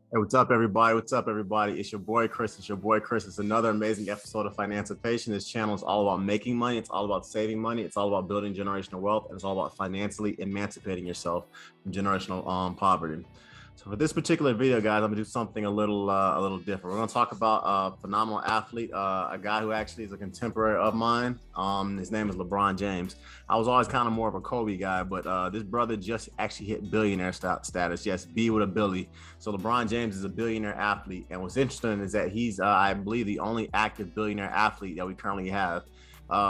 Hey, what's up, everybody? What's up, everybody? It's your boy Chris. It's your boy Chris. It's another amazing episode of Financipation. This channel is all about making money. It's all about saving money. It's all about building generational wealth, and it's all about financially emancipating yourself from generational poverty. So for this particular video, guys, I'm gonna do something a little different. We're gonna talk about a phenomenal athlete, a guy who actually is a contemporary of mine. His name is LeBron James. I was always kind of more of a Kobe guy, but this brother just actually hit billionaire status. Yes, B with a Billy. So LeBron James is a billionaire athlete, and what's interesting is that he's, I believe, the only active billionaire athlete that we currently have.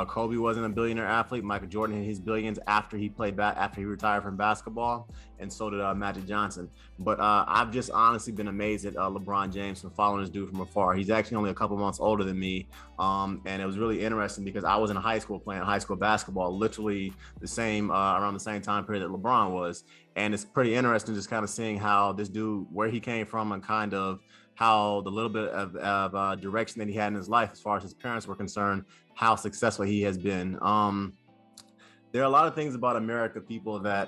Kobe wasn't a billionaire athlete. Michael Jordan hit his billions after he retired from basketball, and so did Magic Johnson. But I've just honestly been amazed at LeBron James from following this dude from afar. He's actually only a couple months older than me, and it was really interesting because I was in high school playing high school basketball, literally the same around the same time period that LeBron was. And it's pretty interesting just kind of seeing how this dude, where he came from, and kind of how the little bit of direction that he had in his life as far as his parents were concerned, how successful he has been. There are a lot of things about America, people, that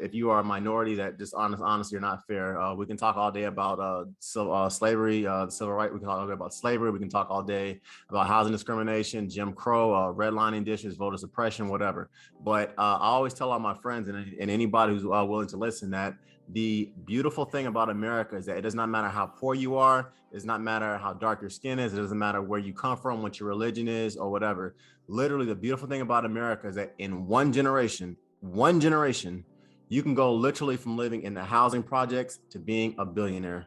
if you are a minority, that just honestly are not fair. We can talk all day about slavery, civil rights. We can talk all day about slavery. We can talk all day about housing discrimination, Jim Crow, redlining dishes, voter suppression, whatever. But I always tell all my friends and anybody who's willing to listen that the beautiful thing about America is that it does not matter how poor you are. It does not matter how dark your skin is. It doesn't matter where you come from, what your religion is, or whatever. Literally, the beautiful thing about America is that in one generation, you can go literally from living in the housing projects to being a billionaire.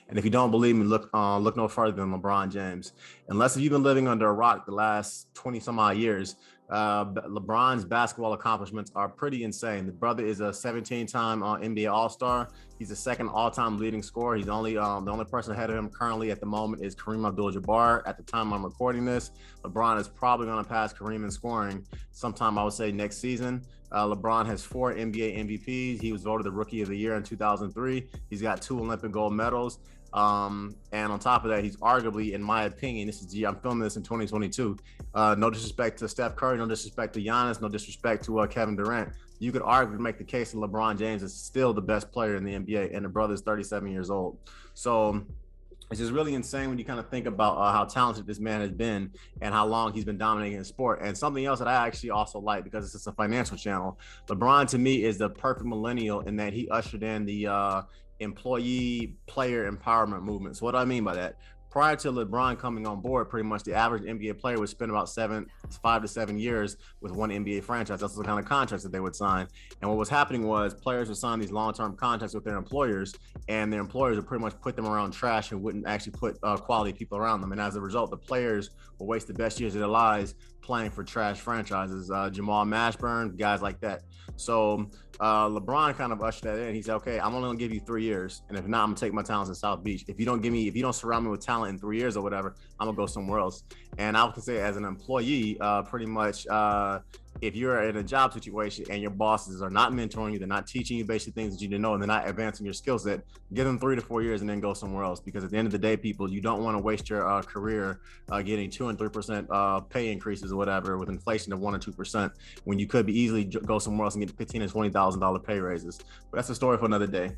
And if you don't believe me, look no further than LeBron James. Unless you've been living under a rock the last 20 some odd years, LeBron's basketball accomplishments are pretty insane. The brother is a 17-time NBA All-Star. He's the second all-time leading scorer. He's the only person ahead of him currently at the moment is Kareem Abdul-Jabbar. At the time I'm recording this, LeBron is probably going to pass Kareem in scoring sometime, I would say, next season. LeBron has 4 NBA MVPs. He was voted the Rookie of the Year in 2003. He's got 2 Olympic gold medals. And on top of that, he's arguably, in my opinion, I'm filming this in 2022. No disrespect to Steph Curry, no disrespect to Giannis, no disrespect to Kevin Durant. You could argue to make the case that LeBron James is still the best player in the NBA, and the brother is 37 years old. So it's just really insane when you kind of think about how talented this man has been and how long he's been dominating the sport. And something else that I actually also like, because it's just a financial channel, LeBron to me is the perfect millennial in that he ushered in the employee player empowerment movement. So what do I mean by that? Prior to LeBron coming on board, pretty much the average NBA player would spend about 5 to 7 years with one NBA franchise. That's the kind of contracts that they would sign. And what was happening was players would sign these long-term contracts with their employers, and their employers would pretty much put them around trash and wouldn't actually put quality people around them. And as a result, the players will waste the best years of their lives playing for trash franchises, Jamal Mashburn, guys like that. So LeBron kind of ushered that in. He said, okay, I'm only gonna give you 3 years, and if not, I'm gonna take my talents in South Beach. If you don't surround me with talent in 3 years or whatever, I'm gonna go somewhere else. And I would say, as an employee, pretty much, if you're in a job situation and your bosses are not mentoring you, they're not teaching you basic things that you didn't know, and they're not advancing your skill set, give them 3 to 4 years and then go somewhere else. Because at the end of the day, people, you don't want to waste your career getting 2 and 3% pay increases or whatever with inflation of 1 or 2%, when you could be easily go somewhere else and get $15,000 and $20,000 pay raises. But that's a story for another day.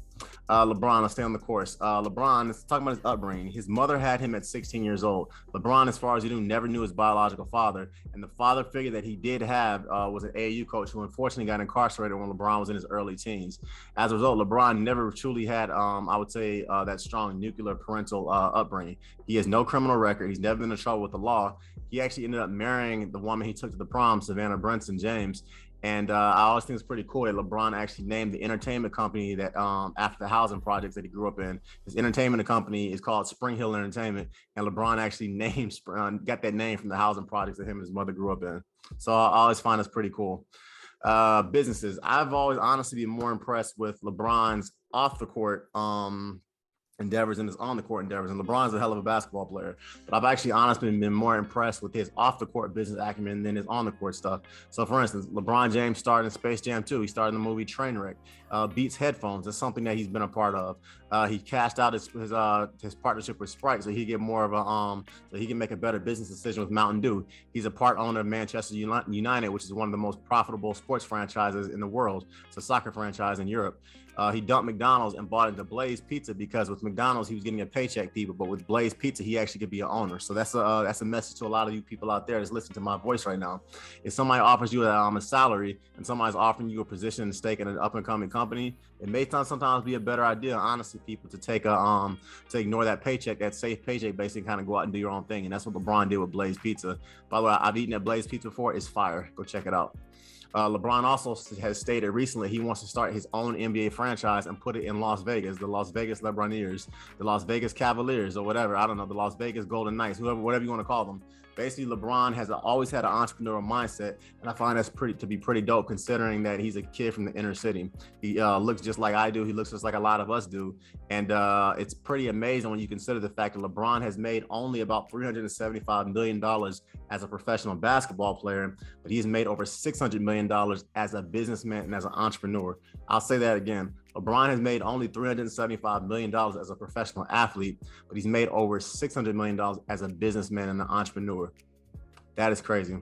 LeBron, let's stay on the course. LeBron, let's talk about his upbringing. His mother had him at 16 years old. LeBron, as far as you knew, never knew his biological father, and the father figure that he did have was an AAU coach who unfortunately got incarcerated when LeBron was in his early teens. As a result, LeBron never truly had, I would say, that strong nuclear parental upbringing. He has no criminal record. He's never been in trouble with the law. He actually ended up marrying the woman he took to the prom, Savannah Brinson James. And I always think it's pretty cool that LeBron actually named the entertainment company that after the housing projects that he grew up in. His entertainment company is called Spring Hill Entertainment, and LeBron actually got that name from the housing projects that him and his mother grew up in. So I always find this pretty cool. Businesses. I've always honestly been more impressed with LeBron's off the court endeavors and his on the court endeavors. And LeBron's a hell of a basketball player, but I've actually honestly been more impressed with his off the court business acumen than his on the court stuff. So for instance, LeBron James starred in Space Jam 2. He starred in the movie Trainwreck. Beats headphones. That's something that he's been a part of. He cashed out his partnership with Sprite so he get more of a so he can make a better business decision with Mountain Dew. He's a part owner of Manchester United, which is one of the most profitable sports franchises in the world. It's a soccer franchise in Europe. He dumped McDonald's and bought into Blaze Pizza because with McDonald's he was getting a paycheck, people, but with Blaze Pizza he actually could be an owner. So that's a message to a lot of you people out there that's listening to my voice right now. If somebody offers you a salary and somebody's offering you a position and stake in an up and coming company, it may sometimes be a better idea, honestly, people, to take to ignore that paycheck, that safe paycheck, basically kind of go out and do your own thing. And that's what LeBron did with Blaze Pizza. By the way, I've eaten at Blaze Pizza before. It's fire. Go check it out. LeBron also has stated recently he wants to start his own NBA franchise and put it in Las Vegas, the Las Vegas Lebroniers, the Las Vegas Cavaliers, or whatever. I don't know, the Las Vegas Golden Knights, whatever you want to call them. Basically, LeBron has always had an entrepreneurial mindset, and I find that's to be pretty dope, considering that he's a kid from the inner city. He looks just like I do. He looks just like a lot of us do, and it's pretty amazing when you consider the fact that LeBron has made only about $375 million as a professional basketball player, but he's made over $600 million as a businessman and as an entrepreneur. I'll say that again. LeBron has made only $375 million as a professional athlete, but he's made over $600 million as a businessman and an entrepreneur. That is crazy.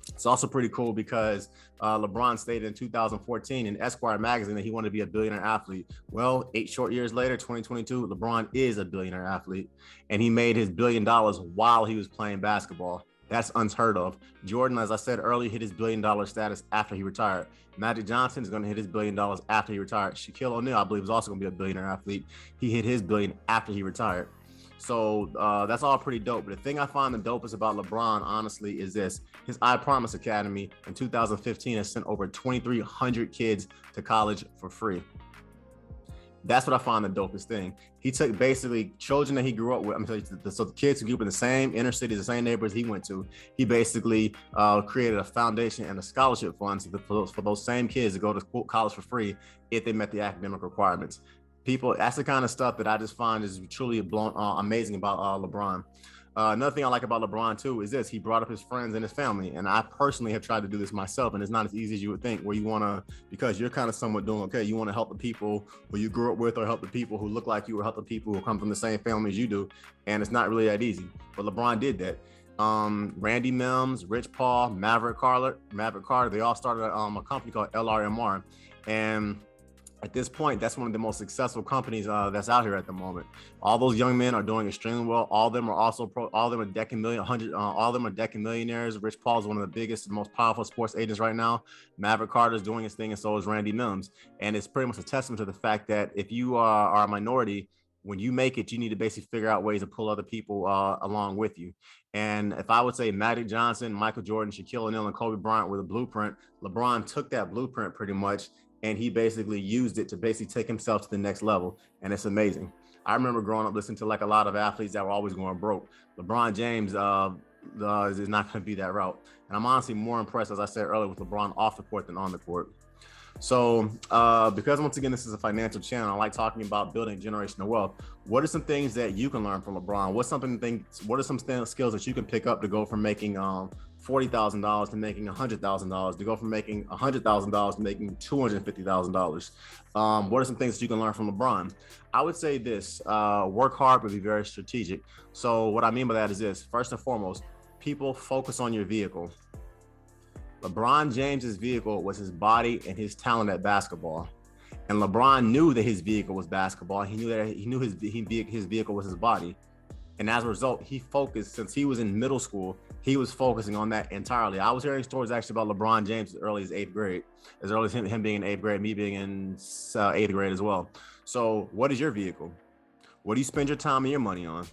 It's also pretty cool because LeBron stated in 2014 in Esquire magazine that he wanted to be a billionaire athlete. Well, 8 short years later, 2022, LeBron is a billionaire athlete, and he made his $1 billion while he was playing basketball. That's unheard of. Jordan, as I said earlier, hit his $1 billion status after he retired. Magic Johnson is going to hit his $1 billion after he retired. Shaquille O'Neal, I believe, is also going to be a billionaire athlete. He hit his $1 billion after he retired. So that's all pretty dope. But the thing I find the dopest about LeBron, honestly, is this. His I Promise Academy in 2015 has sent over 2,300 kids to college for free. That's what I find the dopest thing. He took basically children that he grew up with. So the kids who grew up in the same inner cities, the same neighborhoods he went to, he basically created a foundation and a scholarship fund for those same kids to go to college for free if they met the academic requirements. People, that's the kind of stuff that I just find is truly amazing about LeBron. Another thing I like about LeBron too is this: he brought up his friends and his family, and I personally have tried to do this myself, and it's not as easy as you would think, where you want to, because you're kind of somewhat doing okay, you want to help the people who you grew up with, or help the people who look like you, or help the people who come from the same family as you do, and it's not really that easy. But LeBron did that. Randy Mims, Rich Paul, Maverick Carter, they all started a company called LRMR, and at this point, that's one of the most successful companies that's out here at the moment. All those young men are doing extremely well. All of them are also all of them are decking millionaires. Rich Paul is one of the biggest, most powerful sports agents right now. Maverick Carter is doing his thing, and so is Randy Mims. And it's pretty much a testament to the fact that if you are a minority, when you make it, you need to basically figure out ways to pull other people along with you. And if I would say Magic Johnson, Michael Jordan, Shaquille O'Neal, and Kobe Bryant were the blueprint, LeBron took that blueprint pretty much, and he basically used it to basically take himself to the next level. And it's amazing. I remember growing up listening to like a lot of athletes that were always going broke. LeBron James is not going to be that route. And I'm honestly more impressed, as I said earlier, with LeBron off the court than on the court. So because once again, this is a financial channel, I like talking about building generational wealth. What are some things that you can learn from LeBron? What are some skills that you can pick up to go from making $40,000 to making $100,000, to go from making $100,000 to making $250,000? What are some things that you can learn from LeBron? I would say this: work hard, but be very strategic. So what I mean by that is this: first and foremost, people focus on your vehicle. LeBron James's vehicle was his body and his talent at basketball, and LeBron knew that his vehicle was basketball. He knew his vehicle was his body, and as a result, he focused. Since he was in middle school, he was focusing on that entirely. I was hearing stories actually about LeBron James as early as 8th grade, as early as him being in 8th grade, me being in 8th grade as well. So, what is your vehicle? What do you spend your time and your money on?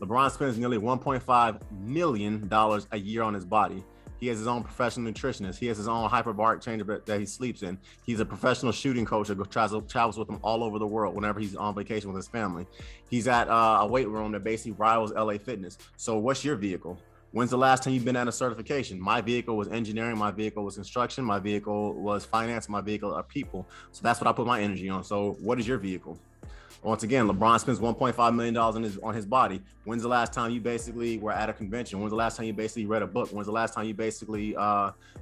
LeBron spends nearly $1.5 million a year on his body. He has his own professional nutritionist. He has his own hyperbaric chamber that he sleeps in. He's a professional shooting coach that travels with him all over the world whenever he's on vacation with his family. He's at a weight room that basically rivals LA Fitness. So what's your vehicle? When's the last time you've been at a certification? My vehicle was engineering. My vehicle was construction. My vehicle was finance. My vehicle are people. So that's what I put my energy on. So what is your vehicle? Once again, LeBron spends $1.5 million on his body. When's the last time you basically were at a convention? When's the last time you basically read a book? When's the last time you basically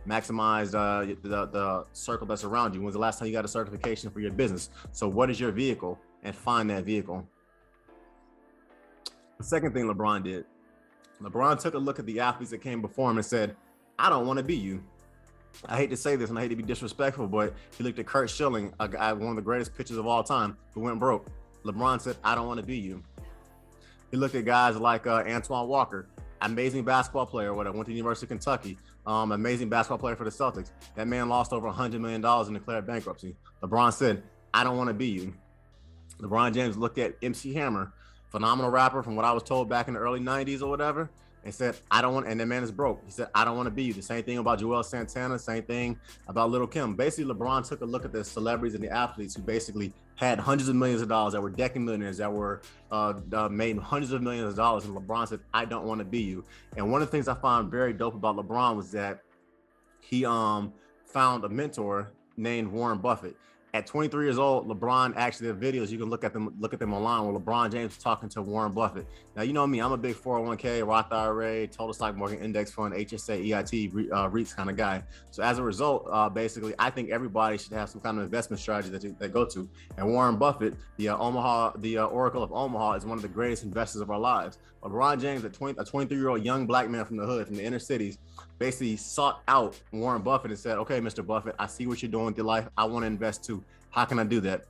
maximized the circle that's around you? When's the last time you got a certification for your business? So what is your vehicle? And find that vehicle. The second thing LeBron did, LeBron took a look at the athletes that came before him and said, I don't want to be you. I hate to say this and I hate to be disrespectful, but he looked at Kurt Schilling, a guy, one of the greatest pitchers of all time, who went broke. LeBron said, I don't want to be you. He looked at guys like Antoine Walker, amazing basketball player, whatever, went to the University of Kentucky, amazing basketball player for the Celtics. That man lost over $100 million and declared bankruptcy. LeBron said, I don't want to be you. LeBron James looked at MC Hammer, phenomenal rapper from what I was told back in the early 90s or whatever, and said, I don't want, and that man is broke. He said, I don't want to be you. The same thing about Joel Santana, same thing about Lil' Kim. Basically, LeBron took a look at the celebrities and the athletes who basically had hundreds of millions of dollars, that were decking millionaires, that were made hundreds of millions of dollars. And LeBron said, I don't want to be you. And one of the things I found very dope about LeBron was that he found a mentor named Warren Buffett. At 23 years old, LeBron actually, the videos, you can look at them online, where LeBron James is talking to Warren Buffett. Now, you know me, I'm a big 401k, Roth IRA, total stock market index fund, HSA, EIT, REITs kind of guy. So as a result, basically, I think everybody should have some kind of investment strategy that they go to. And Warren Buffett, the Oracle of Omaha, is one of the greatest investors of our lives. LeBron James, a 23-year-old young black man from the hood, from the inner cities, basically sought out Warren Buffett and said, okay, Mr. Buffett, I see what you're doing with your life. I want to invest too. How can I do that?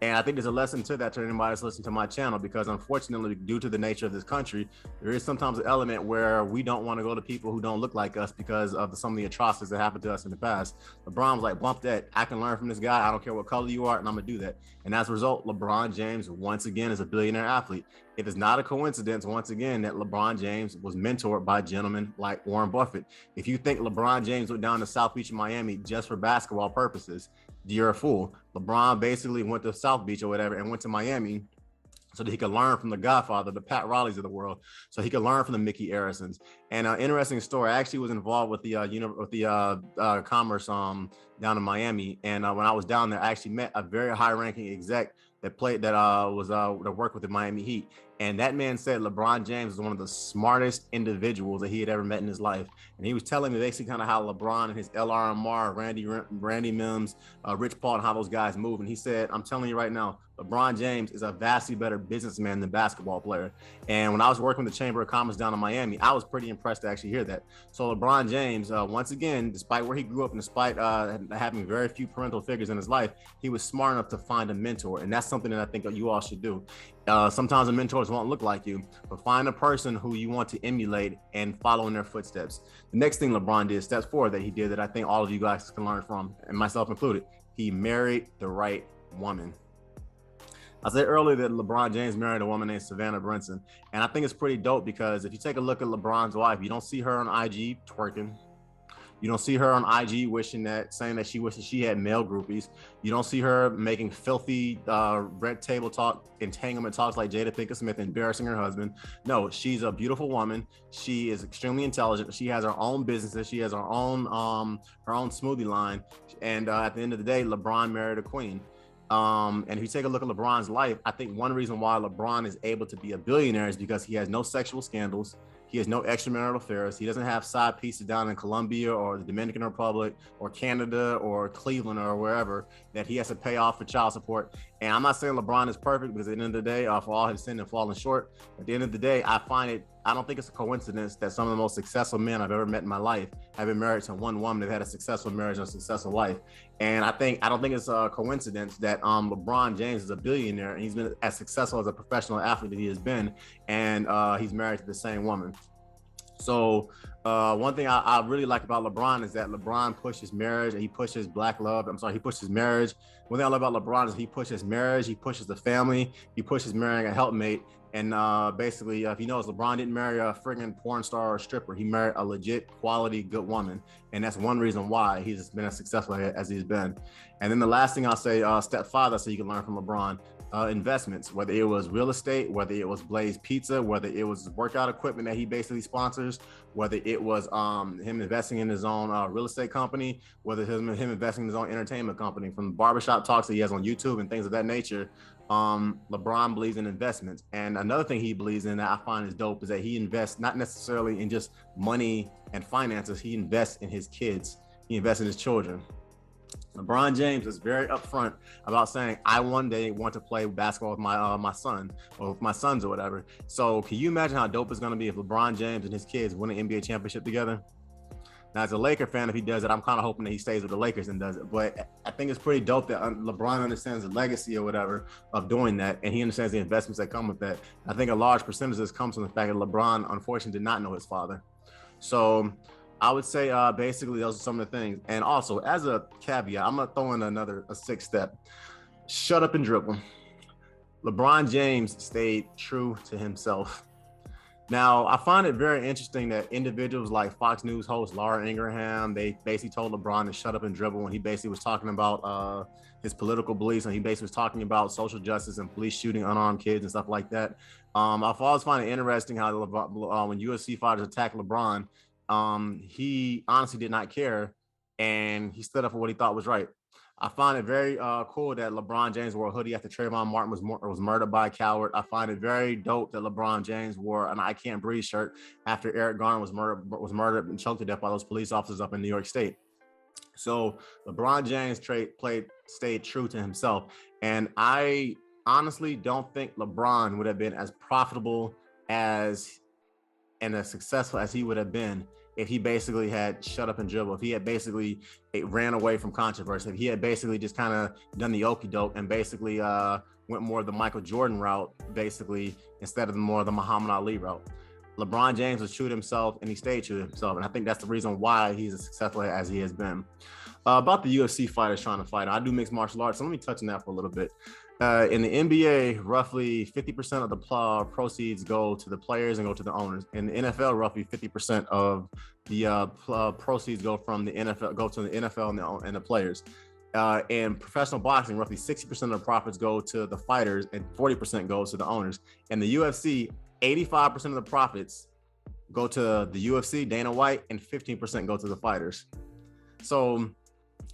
And I think there's a lesson to that to anybody that's listening to my channel, because unfortunately, due to the nature of this country, there is sometimes an element where we don't want to go to people who don't look like us because of some of the atrocities that happened to us in the past. LeBron was like, bump that. I can learn from this guy. I don't care what color you are, and I'm going to do that. And as a result, LeBron James, once again, is a billionaire athlete. It is not a coincidence, once again, that LeBron James was mentored by gentlemen like Warren Buffett. If you think LeBron James went down to South Beach in Miami just for basketball purposes, you're a fool. LeBron basically went to South Beach or whatever and went to Miami so that he could learn from the Godfather, the Pat Rileys of the world, so he could learn from the Mickey Arisons. And an interesting story, I actually was involved with the Commerce down in Miami, and when I was down there, I actually met a very high-ranking exec that worked with the Miami Heat. And that man said LeBron James is one of the smartest individuals that he had ever met in his life. And he was telling me basically kind of how LeBron and his LRMR, Randy Mims, Rich Paul, and how those guys move. And he said, I'm telling you right now, LeBron James is a vastly better businessman than basketball player. And when I was working with the Chamber of Commerce down in Miami, I was pretty impressed to actually hear that. So LeBron James, once again, despite where he grew up and despite having very few parental figures in his life, he was smart enough to find a mentor. And that's something that I think that you all should do. Sometimes the mentors won't look like you, but find a person who you want to emulate and follow in their footsteps. The next thing LeBron did, steps forward that he did that I think all of you guys can learn from, and myself included, he married the right woman. I said earlier that LeBron James married a woman named Savannah Brinson, and I think it's pretty dope because if you take a look at LeBron's wife, you don't see her on IG twerking. You don't see her on IG saying that she wishes she had male groupies. You don't see her making filthy red table talk, entanglement talks like Jada Pinkett Smith, embarrassing her husband. No, she's a beautiful woman. She is extremely intelligent. She has her own businesses. She has her own smoothie line. And at the end of the day, LeBron married a queen. And if you take a look at LeBron's life, I think one reason why LeBron is able to be a billionaire is because he has no sexual scandals. He has no extramarital affairs. He doesn't have side pieces down in Colombia or the Dominican Republic or Canada or Cleveland or wherever that he has to pay off for child support. And I'm not saying LeBron is perfect, because at the end of the day, for all his sin and falling short, at the end of the day, I don't think it's a coincidence that some of the most successful men I've ever met in my life have been married to one woman that had a successful marriage and a successful life. And I don't think it's a coincidence that LeBron James is a billionaire and he's been as successful as a professional athlete that he has been, and he's married to the same woman. So one thing I really like about LeBron is that LeBron pushes marriage and he pushes black love. He pushes marriage. One thing I love about LeBron is he pushes marriage, he pushes the family, he pushes marrying a helpmate. And basically, if you notice, LeBron didn't marry a friggin' porn star or a stripper. He married a legit, quality, good woman. And that's one reason why he's been as successful as he's been. And then the last thing I'll say, step 5, so you can learn from LeBron, investments, whether it was real estate, whether it was Blaze Pizza, whether it was workout equipment that he basically sponsors, whether it was him investing in his own real estate company, whether him investing in his own entertainment company, from the barbershop talks that he has on YouTube and things of that nature. LeBron believes in investments. And another thing he believes in that I find is dope is that he invests not necessarily in just money and finances. He invests in his kids. He invests in his children. LeBron James is very upfront about saying, I one day want to play basketball with my son, or with my sons or whatever. So can you imagine how dope it's going to be if LeBron James and his kids win an NBA championship together? Now, as a Laker fan, if he does it, I'm kind of hoping that he stays with the Lakers and does it. But I think it's pretty dope that LeBron understands the legacy or whatever of doing that, and he understands the investments that come with that. I think a large percentage of this comes from the fact that LeBron, unfortunately, did not know his father. So I would say basically those are some of the things. And also, as a caveat, I'm going to throw in a sixth step. Shut up and dribble. LeBron James stayed true to himself. Now, I find it very interesting that individuals like Fox News host Laura Ingraham, they basically told LeBron to shut up and dribble when he basically was talking about his political beliefs, and he basically was talking about social justice and police shooting unarmed kids and stuff like that. I've always found it interesting how when UFC fighters attacked LeBron, he honestly did not care, and he stood up for what he thought was right. I find it very cool that LeBron James wore a hoodie after Trayvon Martin was murdered by a coward. I find it very dope that LeBron James wore an I Can't Breathe shirt after Eric Garner was murdered and choked to death by those police officers up in New York State. So LeBron James stayed true to himself. And I honestly don't think LeBron would have been as profitable and as successful as he would have been if he basically had shut up and dribble, if he had basically ran away from controversy, if he had basically just kind of done the okie doke and basically went more of the Michael Jordan route, basically, instead of more of the Muhammad Ali route. LeBron James was true to himself and he stayed true to himself. And I think that's the reason why he's as successful as he has been. About the UFC fighters trying to fight, I do mixed martial arts, so let me touch on that for a little bit. In the NBA, roughly 50% of the proceeds go to the players and go to the owners. In the NFL, roughly 50% of the proceeds go to the NFL and the players. In professional boxing, roughly 60% of the profits go to the fighters and 40% goes to the owners. In the UFC, 85% of the profits go to the UFC, Dana White, and 15% go to the fighters. So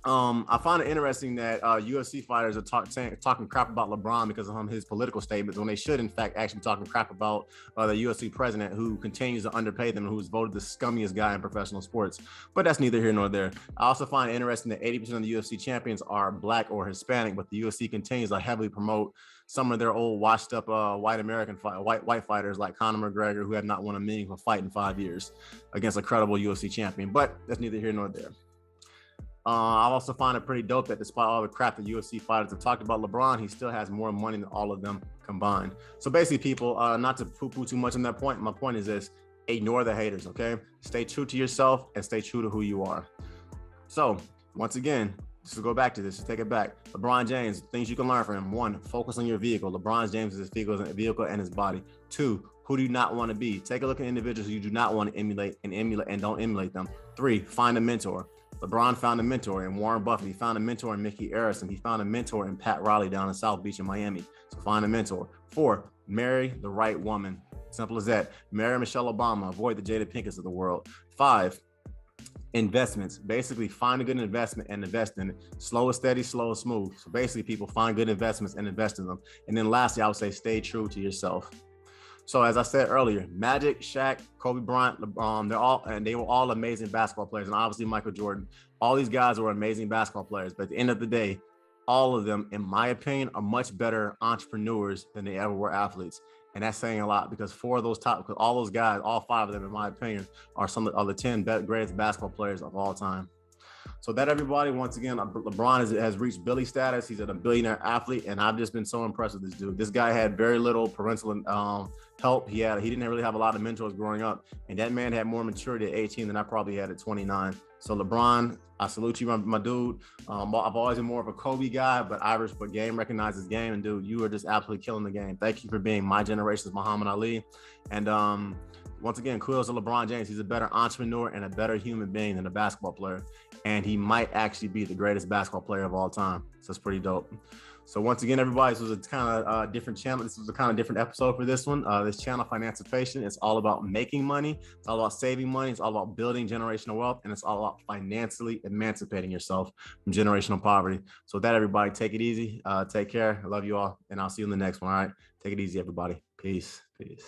I find it interesting that UFC fighters are talking crap about LeBron because of his political statements, when they should, in fact, actually be talking crap about the UFC president, who continues to underpay them and who's voted the scummiest guy in professional sports. But that's neither here nor there. I also find it interesting that 80% of the UFC champions are Black or Hispanic, but the UFC continues to heavily promote some of their old washed up white fighters like Conor McGregor, who have not won a meaningful fight in 5 years against a credible UFC champion. But that's neither here nor there. I also find it pretty dope that despite all the crap that UFC fighters have talked about LeBron, he still has more money than all of them combined. So basically, people, not to poo-poo too much on that point, my point is this: ignore the haters, okay? Stay true to yourself and stay true to who you are. So once again, just to go back to this, to take it back, LeBron James, things you can learn from him: 1, focus on your vehicle. LeBron James is his vehicle and his body. 2, who do you not want to be? Take a look at individuals you do not want to emulate and don't emulate them. 3, find a mentor. LeBron found a mentor in Warren Buffett. He found a mentor in Mickey Arison. He found a mentor in Pat Riley down in South Beach in Miami. So find a mentor. 4, marry the right woman. Simple as that. Marry Michelle Obama. Avoid the Jada Pinkett's of the world. 5, investments. Basically, find a good investment and invest in it. Slow and steady, slow and smooth. So basically, people find good investments and invest in them. And then lastly, I would say stay true to yourself. So as I said earlier, Magic, Shaq, Kobe Bryant, they were all amazing basketball players, and obviously Michael Jordan. All these guys were amazing basketball players, but at the end of the day, all of them, in my opinion, are much better entrepreneurs than they ever were athletes. And that's saying a lot, because because all those guys, all 5 of them, in my opinion, are some of the 10 greatest basketball players of all time. So that, everybody, once again, LeBron has reached Billy status. He's a billionaire athlete, and I've just been so impressed with this dude. This guy had very little parental help. He didn't really have a lot of mentors growing up, and that man had more maturity at 18 than I probably had at 29. So LeBron, I salute you, my dude. I've always been more of a Kobe guy, but game recognizes game, and dude, you are just absolutely killing the game. Thank you for being my generation's Muhammad Ali, and once again, kudos to LeBron James. He's a better entrepreneur and a better human being than a basketball player. And he might actually be the greatest basketball player of all time. So it's pretty dope. So once again, everybody, this was a kind of different channel. This was a kind of different episode for this one. This channel, Financipation, it's all about making money. It's all about saving money. It's all about building generational wealth. And it's all about financially emancipating yourself from generational poverty. So with that, everybody, take it easy. Take care. I love you all. And I'll see you in the next one. All right. Take it easy, everybody. Peace. Peace.